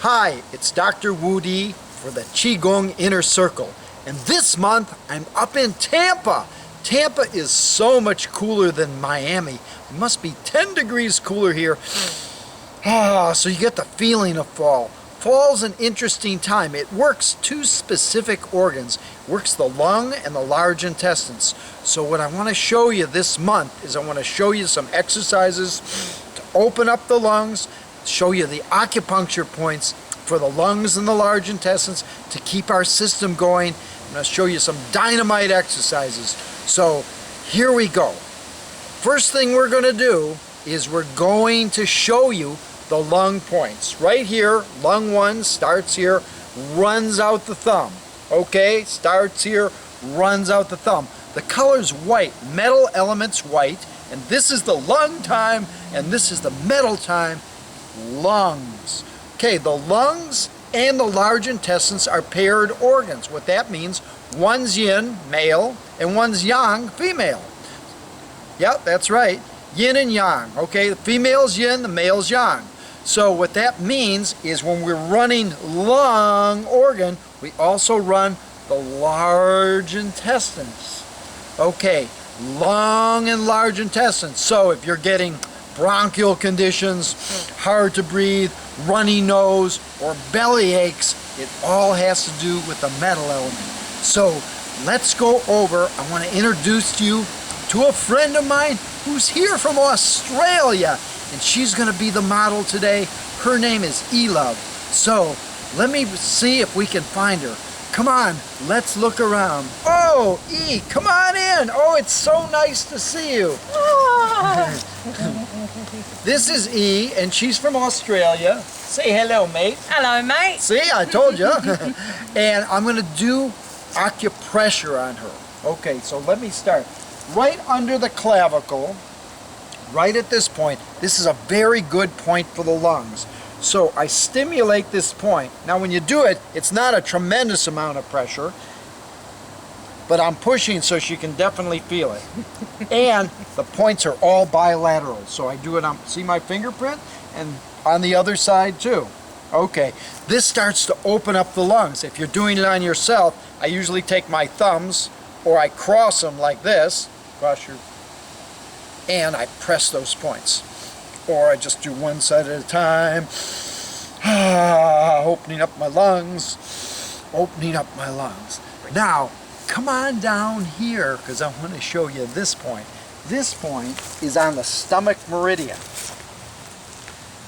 Hi, it's Dr. Woody for the Qigong Inner Circle, and this month I'm up in Tampa. Tampa is so much cooler than Miami. It must be 10 degrees cooler here. So you get the feeling of fall. Fall's an interesting time. It works two specific organs. It works the lung and the large intestines. So what I want to show you this month is I want to show you some exercises to open up the lungs, show you the acupuncture points for the lungs and the large intestines to keep our system going. I'm going to show you some dynamite exercises. So here we go. First thing we're going to do is we're going to show you the lung points. Right here, lung 1 starts here, runs out the thumb. Okay, starts here, runs out the thumb. The color's white, metal element's white, and this is the lung time, and this is the metal time, lungs. Okay, the lungs and the large intestines are paired organs. What that means, one's yin, male, and one's yang, female. Yep, that's right, yin and yang. Okay, the female's yin, the male's yang. So what that means is when we're running lung organ, we also run the large intestines. Okay, lung and large intestines. So if you're getting bronchial conditions, hard to breathe, runny nose, or belly aches, it all has to do with the metal element. So let's go over. I want to introduce you to a friend of mine who's here from Australia, and she's going to be the model today. Her name is E-Love. So let me see if we can find her. Come on, let's look around. Oh, E, come on in. Oh, it's so nice to see you. This is E, and she's from Australia. Say hello, mate. Hello, mate. See, I told you. And I'm going to do acupressure on her. Okay, so let me start. Right under the clavicle, right at this point, this is a very good point for the lungs. So I stimulate this point. Now when you do it, it's not a tremendous amount of pressure, but I'm pushing so she can definitely feel it. And the points are all bilateral. So I do it on, see my fingerprint? And on the other side too. Okay, this starts to open up the lungs. If you're doing it on yourself, I usually take my thumbs or I cross them like this, cross your, and I press those points. Or I just do one side at a time, opening up my lungs, opening up my lungs. Now, come on down here, because I want to show you this point. This point is on the stomach meridian.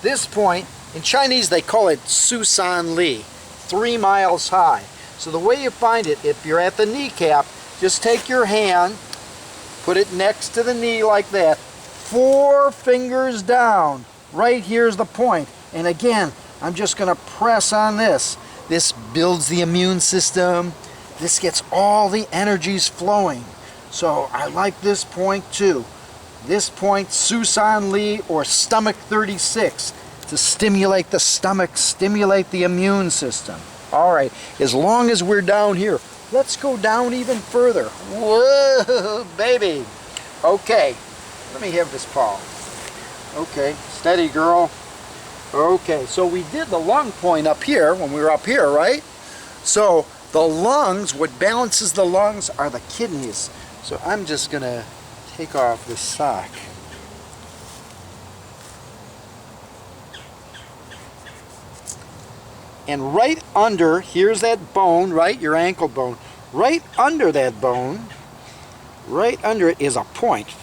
This point, in Chinese they call it Susan Li, 3 miles high. So the way you find it, if you're at the kneecap, just take your hand, put it next to the knee like that, 4 fingers down. Right here's the point. And again, I'm just going to press on this. This builds the immune system. This gets all the energies flowing. So I like this point too. This point, Susan Li, or stomach 36, to stimulate the stomach, stimulate the immune system. All right, as long as we're down here, let's go down even further. Whoa, baby. Okay. Let me have this paw. Okay, steady, girl. Okay, so we did the lung point up here when we were up here, right? So the lungs, what balances the lungs are the kidneys. So I'm just going to take off this sock. And right under, here's that bone, right? Your ankle bone. Right under that bone, right under it is a point.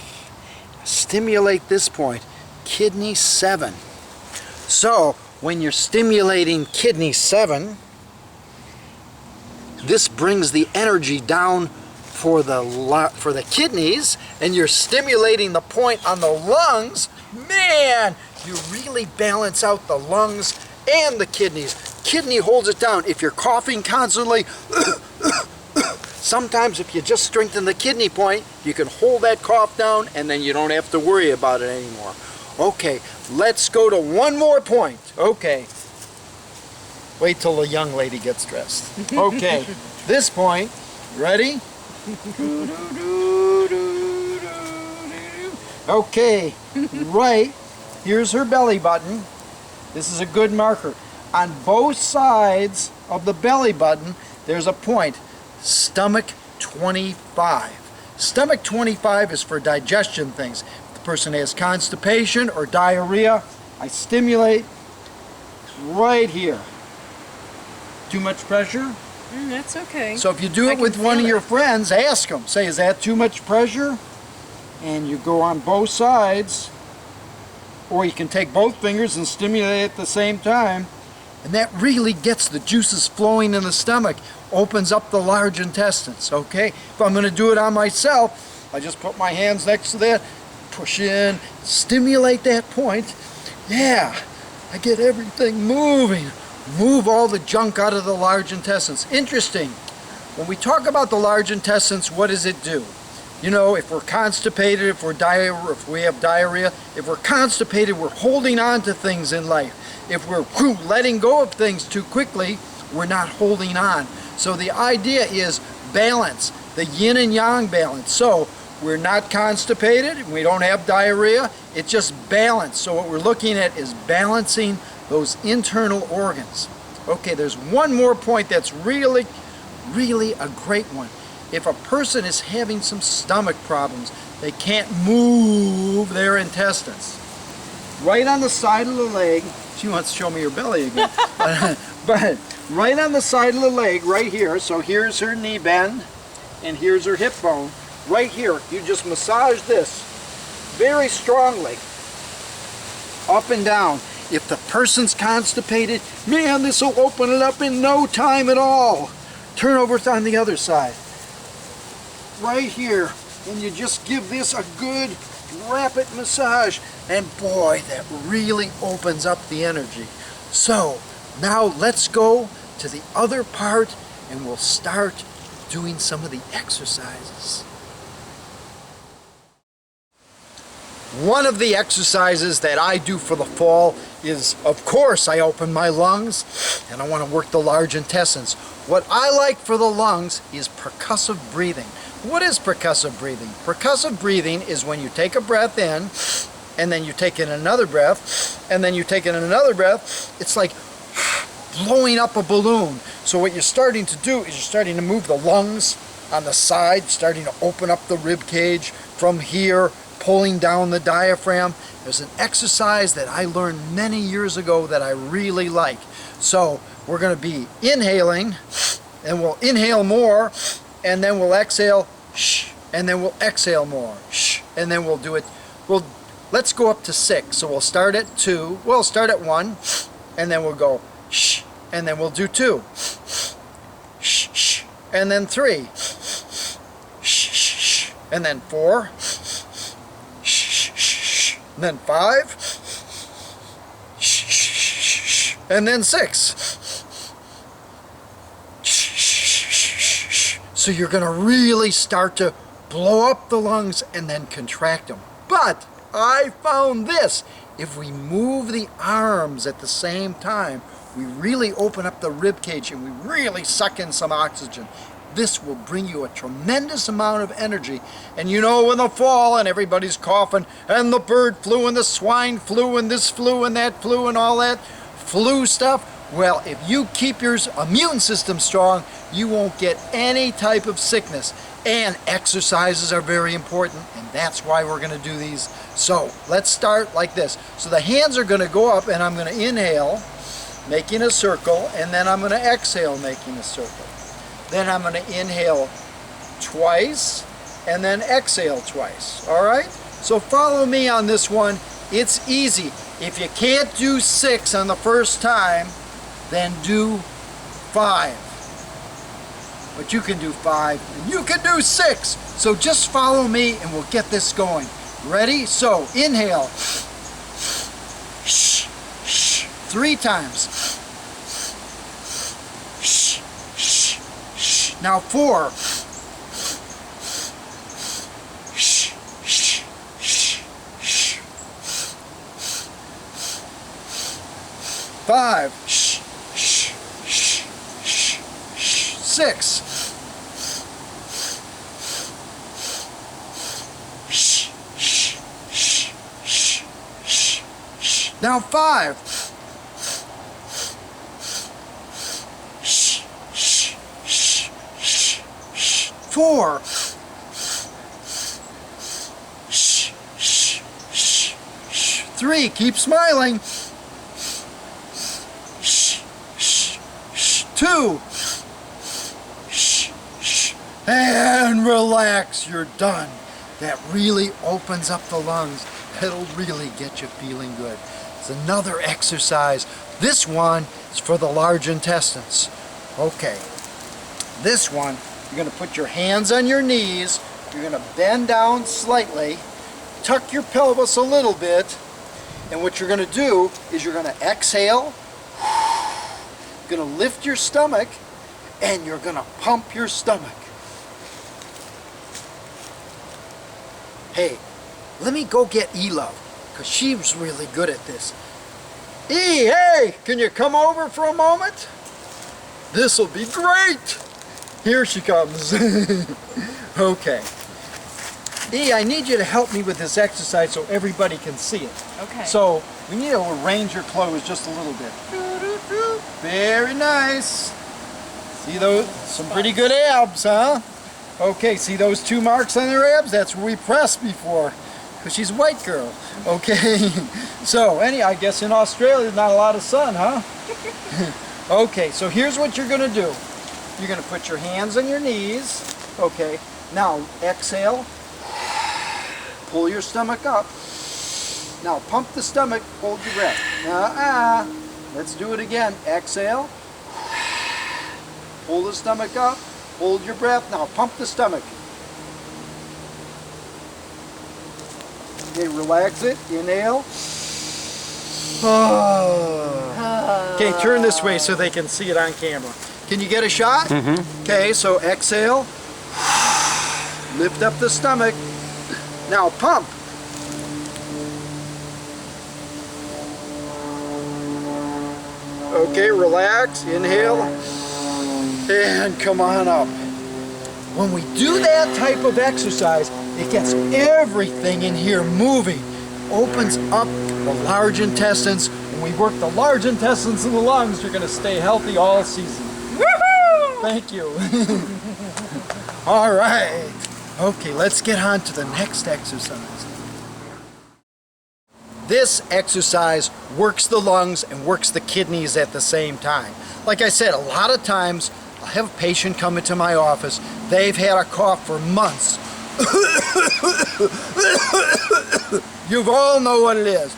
Stimulate this point, kidney 7. So when you're stimulating kidney 7, this brings the energy down for the kidneys, and you're stimulating the point on the lungs. Man, you really balance out the lungs and the kidneys. Kidney holds it down. If you're coughing constantly, sometimes if you just strengthen the kidney point, you can hold that cough down and then you don't have to worry about it anymore. Okay, let's go to one more point. Okay. Wait till the young lady gets dressed. Okay, this point, ready? Okay, right, here's her belly button. This is a good marker. on both sides of the belly button, there's a point. Stomach 25. Stomach 25 is for digestion things. If the person has constipation or diarrhea, I stimulate right here. Too much pressure? That's okay. So if you do it with one of your friends, ask them. Say, is that too much pressure? And you go on both sides. Or you can take both fingers and stimulate at the same time. And that really gets the juices flowing in the stomach. Opens up the large intestines, okay? If I'm going to do it on myself, I just put my hands next to that, push in, stimulate that point. Yeah, I get everything moving. Move all the junk out of the large intestines. Interesting. When we talk about the large intestines, what does it do? You know, if we're constipated, if we have diarrhea, if we're constipated, we're holding on to things in life. If we're letting go of things too quickly, we're not holding on. So the idea is balance, the yin and yang balance. So we're not constipated, we don't have diarrhea, it's just balance. So what we're looking at is balancing those internal organs. Okay, there's one more point that's really a great one. If a person is having some stomach problems, they can't move their intestines. Right on the side of the leg, she wants to show me her belly again, but right on the side of the leg, right here, so here's her knee bend, and here's her hip bone. Right here, you just massage this very strongly, up and down. If the person's constipated, man, this will open it up in no time at all. Turn over on the other side. Right here, and you just give this a good rapid massage, and boy, that really opens up the energy. So now let's go to the other part and we'll start doing some of the exercises. One of the exercises that I do for the fall is, of course, I open my lungs and I want to work the large intestines. What I like for the lungs is percussive breathing. What is percussive breathing? Percussive breathing is when you take a breath in, and then you take in another breath, and then you take in another breath. It's like blowing up a balloon. So what you're starting to do is you're starting to move the lungs on the side, starting to open up the rib cage from here, pulling down the diaphragm. There's an exercise that I learned many years ago that I really like. So we're going to be inhaling, and we'll inhale more, and then we'll exhale, shh, and then we'll exhale more, shh, and then we'll do it. Let's go up to 6. So we'll start at 2, we'll start at 1, and then we'll go shh, and then we'll do 2, shh, shh, and then 3, shh, shh, and then 4, shh, shh, and then 5, shh, and then 6. So you're going to really start to blow up the lungs and then contract them. But I found this. If we move the arms at the same time, we really open up the rib cage and we really suck in some oxygen. This will bring you a tremendous amount of energy. And you know, in the fall and everybody's coughing and the bird flu and the swine flu and this flu and that flu and all that flu stuff, well, if you keep your immune system strong, you won't get any type of sickness. And exercises are very important, and that's why we're going to do these. So let's start like this. So the hands are going to go up, and I'm going to inhale, making a circle, and then I'm going to exhale, making a circle. Then I'm going to inhale twice, and then exhale twice. All right? So follow me on this one. It's easy. If you can't do 6 on the first time, then do 5. But you can do 5, and you can do 6. So just follow me and we'll get this going. Ready? So inhale. Shh, shh. 3 times. Shh, shh, shh. Now 4. Shh, shh, shh, shh. 5. Shh, shh, shh, shh, shh. 6. Shh, shh, shh, shh, shh, shh. Now 5. 4. Shh, shh, shh, shh. 3, keep smiling. Shh, shh, shh. 2. Shh, shh. And relax, you're done. That really opens up the lungs. It'll really get you feeling good. It's another exercise. This one is for the large intestines. Okay, this one, you're going to put your hands on your knees. You're going to bend down slightly, tuck your pelvis a little bit, and what you're going to do is you're going to exhale, you're going to lift your stomach, and you're going to pump your stomach. Hey, let me go get E-Love, because she's really good at this. E, hey, can you come over for a moment? This'll be great. Here she comes. Okay. E, I need you to help me with this exercise so everybody can see it. Okay. So, we need to arrange your clothes just a little bit. Very nice. See those? Some pretty good abs, huh? Okay, see those 2 marks on her abs? That's where we pressed before. Because she's a white girl. Okay. So, I guess in Australia, not a lot of sun, huh? Okay, so here's what you're going to do. You're going to put your hands on your knees. Okay. Now, exhale. Pull your stomach up. Now, pump the stomach. Hold your breath. Let's do it again. Exhale. Pull the stomach up. Hold your breath. Now, pump the stomach. Okay, relax it. Inhale. Okay, turn this way so they can see it on camera. Can you get a shot? Mm-hmm. Okay, so exhale. Lift up the stomach. Now pump. Okay, relax. Inhale. And come on up. When we do that type of exercise, it gets everything in here moving. Opens up the large intestines. When we work the large intestines and the lungs, you're going to stay healthy all season. Woohoo! Thank you. All right. Okay, let's get on to the next exercise. This exercise works the lungs and works the kidneys at the same time. Like I said, a lot of times I have a patient come into my office. They've had a cough for months. You all know what it is.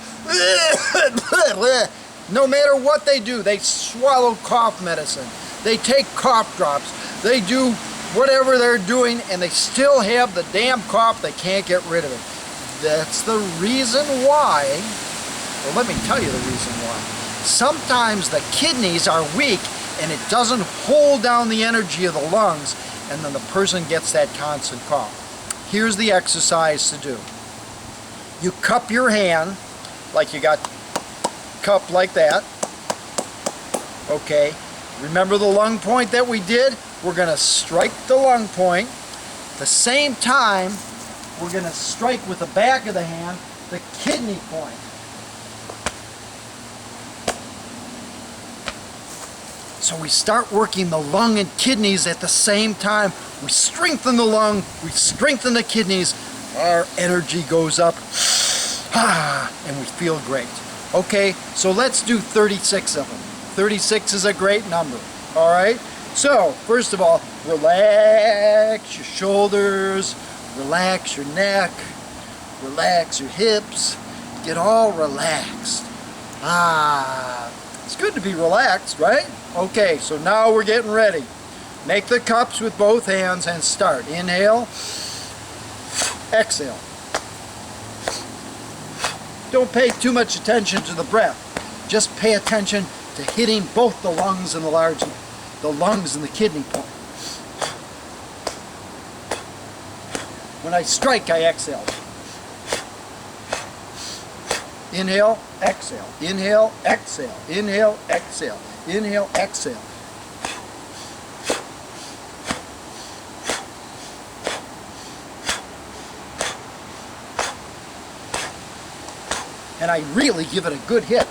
No matter what they do, they swallow cough medicine. They take cough drops. They do whatever they're doing, and they still have the damn cough. They can't get rid of it. That's the reason why, well, let me tell you the reason why. Sometimes the kidneys are weak, and it doesn't hold down the energy of the lungs, and then the person gets that constant cough. Here's the exercise to do. You cup your hand, like you got cupped like that. Okay, remember the lung point that we did? We're going to strike the lung point. At the same time, we're going to strike with the back of the hand the kidney point. So we start working the lung and kidneys at the same time. We strengthen the lung, we strengthen the kidneys, our energy goes up, and we feel great. Okay, so let's do 36 of them. 36 is a great number, all right? So, first of all, relax your shoulders, relax your neck, relax your hips, get all relaxed. It's good to be relaxed, right? Okay, so now we're getting ready. Make the cups with both hands and start. Inhale, exhale. Don't pay too much attention to the breath. Just pay attention to hitting both the lungs and the lungs and the kidney point. When I strike, I exhale. Inhale, exhale. Inhale, exhale. Inhale, exhale. Inhale, exhale. And I really give it a good hit.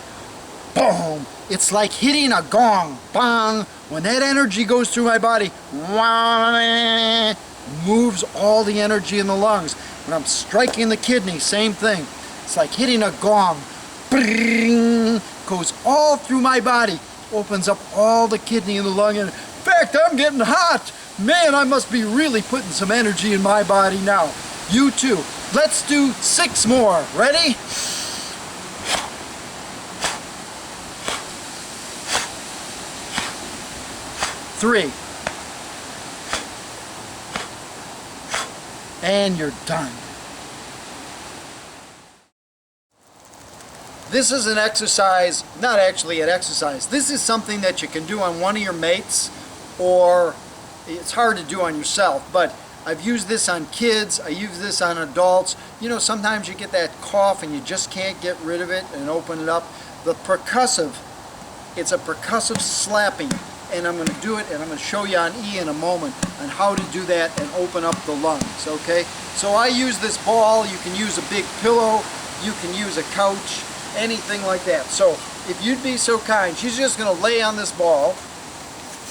Boom! It's like hitting a gong. Bang! When that energy goes through my body, moves all the energy in the lungs. When I'm striking the kidney, same thing. It's like hitting a gong. Bring, goes all through my body, opens up all the kidney in the lung. And in fact, I'm getting hot. Man, I must be really putting some energy in my body now. You too. Let's do 6 more. Ready? Three. And you're done. This is an exercise, not actually an exercise. This is something that you can do on one of your mates, or it's hard to do on yourself, but I've used this on kids, I use this on adults. You know, sometimes you get that cough and you just can't get rid of it and open it up. The percussive, it's a percussive slapping, and I'm going to do it, and I'm going to show you on E in a moment on how to do that and open up the lungs, okay? So I use this ball. You can use a big pillow, you can use a couch, anything like that. So if you'd be so kind, she's just going to lay on this ball.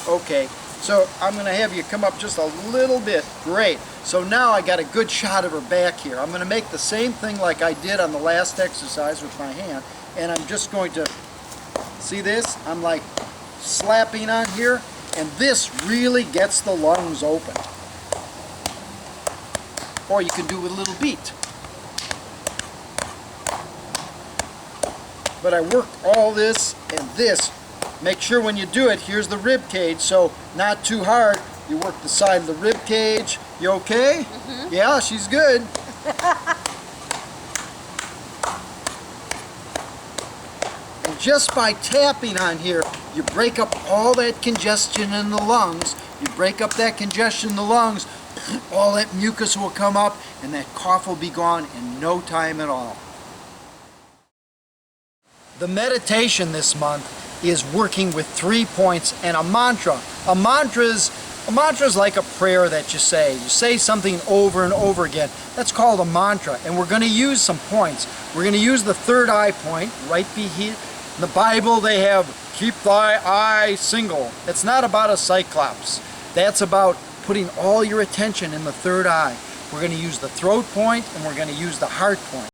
Okay, so I'm going to have you come up just a little bit. Great. So now I got a good shot of her back here. I'm going to make the same thing like I did on the last exercise with my hand, and I'm just going to, see this? I'm like slapping on here, and this really gets the lungs open. Or you can do with a little beat. But I work all this and this. Make sure when you do it, here's the rib cage, so not too hard. You work the side of the rib cage. You okay? Mm-hmm. Yeah, she's good. And just by tapping on here, you break up all that congestion in the lungs. You break up that congestion in the lungs, all that mucus will come up, and that cough will be gone in no time at all. The meditation this month is working with 3 points and a mantra. A mantra is like a prayer that you say. You say something over and over again. That's called a mantra, and we're going to use some points. We're going to use the third eye point, right here. In the Bible they have, keep thy eye single. It's not about a cyclops. That's about putting all your attention in the third eye. We're going to use the throat point, and we're going to use the heart point.